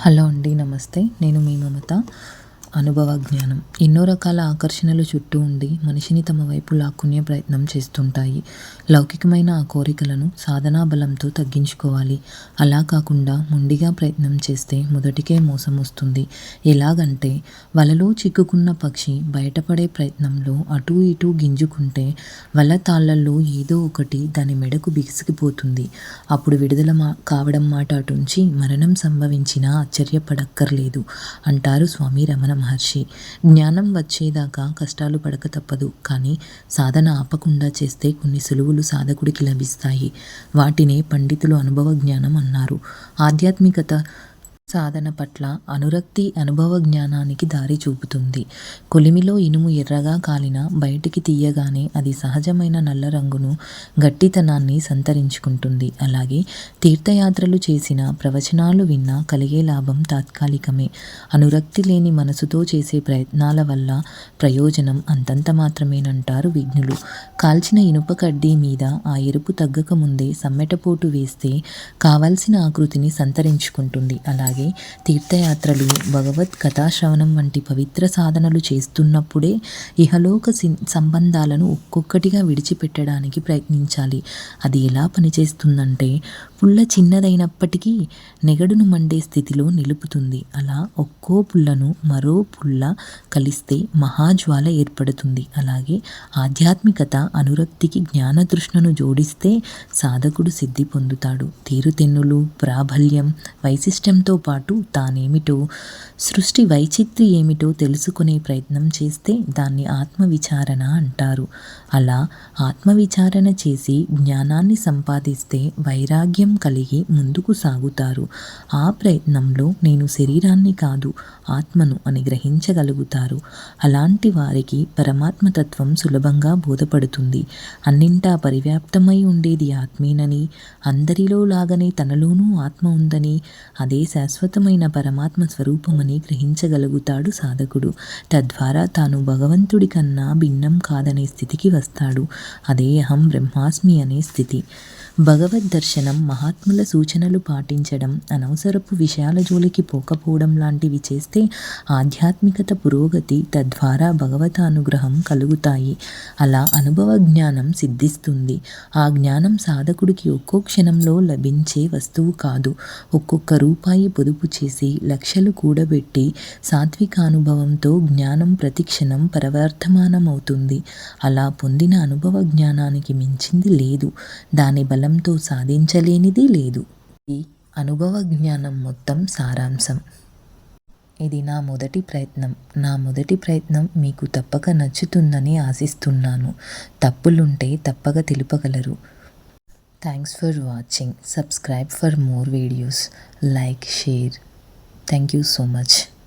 Hello అండి, నమస్తే. నేను మీ మమత. అనుభవ జ్ఞానం ఎన్నో రకాల ఆకర్షణలు చుట్టూ ఉండి మనిషిని తమ వైపు లాక్కునే ప్రయత్నం చేస్తుంటాయి. లౌకికమైన ఆ కోరికలను సాధనా బలంతో తగ్గించుకోవాలి. అలా కాకుండా మొండిగా ప్రయత్నం చేస్తే మొదటికే మోసం వస్తుంది. ఎలాగంటే, వలలో చిక్కుకున్న పక్షి బయటపడే ప్రయత్నంలో అటూ ఇటూ గింజుకుంటే వల తాళ్లలో ఏదో ఒకటి దాని మెడకు బిగిసిపోతుంది. అప్పుడు విడుదల కావడం మాట అటుంచి మరణం సంభవించినా ఆశ్చర్యపడక్కర్లేదు అంటారు స్వామి రమణ మహర్షి. జ్ఞానం వచ్చేదాకా కష్టాలు పడక తప్పదు. కానీ సాధన ఆపకుండా చేస్తే కొన్ని సులువులు సాధకుడికి లభిస్తాయి. వాటినే పండితులు అనుభవ జ్ఞానం అన్నారు. ఆధ్యాత్మికత సాధన పట్ల అనురక్తి అనుభవ జ్ఞానానికి దారి చూపుతుంది. కొలిమిలో ఇనుము ఎర్రగా కాలినా బయటికి తీయగానే అది సహజమైన నల్ల రంగును, గట్టితనాన్ని సంతరించుకుంటుంది. అలాగే తీర్థయాత్రలు చేసినా, ప్రవచనాలు విన్నా కలిగే లాభం తాత్కాలికమే. అనురక్తి లేని మనసుతో చేసే ప్రయత్నాల వల్ల ప్రయోజనం అంతంత మాత్రమేనంటారు విజ్ఞులు. కాల్చిన ఇనుప కడ్డీ మీద ఆ ఎరుపు తగ్గక ముందే సమ్మెటపోటు వేస్తే కావలసిన ఆకృతిని సంతరించుకుంటుంది. అలాగే తీర్థయాత్రలు, భగవత్ కథాశ్రవణం వంటి పవిత్ర సాధనలు చేస్తున్నప్పుడే ఇహలోక సంబంధాలను ఒక్కొక్కటిగా విడిచిపెట్టడానికి ప్రయత్నించాలి. అది ఎలా పనిచేస్తుందంటే, పుల్ల చిన్నదైనప్పటికీ నెగడును మండే స్థితిలో నిలుపుతుంది. అలా ఒక్కో పుల్లను మరో పుల్ల కలిస్తే మహాజ్వాల ఏర్పడుతుంది. అలాగే ఆధ్యాత్మికత అనురక్తికి జ్ఞానతృష్ణను జోడిస్తే సాధకుడు సిద్ధి పొందుతాడు. తీరుతెన్నులు, ప్రాబల్యం, వైశిష్ట్యంతో పాటు తానేమిటో, సృష్టి వైచిత్రి ఏమిటో తెలుసుకునే ప్రయత్నం చేస్తే దాన్ని ఆత్మవిచారణ అంటారు. అలా ఆత్మవిచారణ చేసి జ్ఞానాన్ని సంపాదిస్తే వైరాగ్యం కలిగి ముందుకు సాగుతారు. ఆ ప్రయత్నంలో నేను శరీరాన్ని కాదు ఆత్మను అని గ్రహించగలుగుతారు. అలాంటి వారికి పరమాత్మతత్వం సులభంగా బోధపడుతుంది. అన్నింటా పరివ్యాప్తమై ఉండేది ఆత్మేనని, అందరిలో లాగానే తనలోనూ ఆత్మ ఉందని, అదే శాశ్వతమైన పరమాత్మ స్వరూపమని గ్రహించగలుగుతాడు సాధకుడు. తద్వారా తాను భగవంతుడి కన్నా భిన్నం కాదనే స్థితికి వస్తాడు. అదే అహం బ్రహ్మాస్మి అనే స్థితి. భగవద్ దర్శనం, మహాత్ముల సూచనలు పాటించడం, అనవసరపు విషయాల జోలికి పోకపోవడం లాంటివి చేస్తే ఆధ్యాత్మికత పురోగతి, తద్వారా భగవత అనుగ్రహం కలుగుతాయి. అలా అనుభవ జ్ఞానం సిద్ధిస్తుంది. ఆ జ్ఞానం సాధకుడికి ఒక్కో క్షణంలో లభించే వస్తువు కాదు. ఒక్కొక్క రూపాయి పొదుపు చేసి, లక్షలు కూడబెట్టి సాత్వికానుభవంతో జ్ఞానం ప్రతిక్షణం పరవర్ధమానమవుతుంది. అలా పొందిన అనుభవ జ్ఞానానికి మించింది లేదు. దాని బలంతో సాధించలేనిది లేదు. ఈ అనుభవ జ్ఞానం మొత్తం సారాంశం. ఇది నా మొదటి ప్రయత్నం. నా మొదటి ప్రయత్నం మీకు తప్పక నచ్చుతుందని ఆశిస్తున్నాను. తప్పులుంటే తప్పక తెలుపగలరు. Thanks for watching. Subscribe for more videos. Like, share. Thank you so much.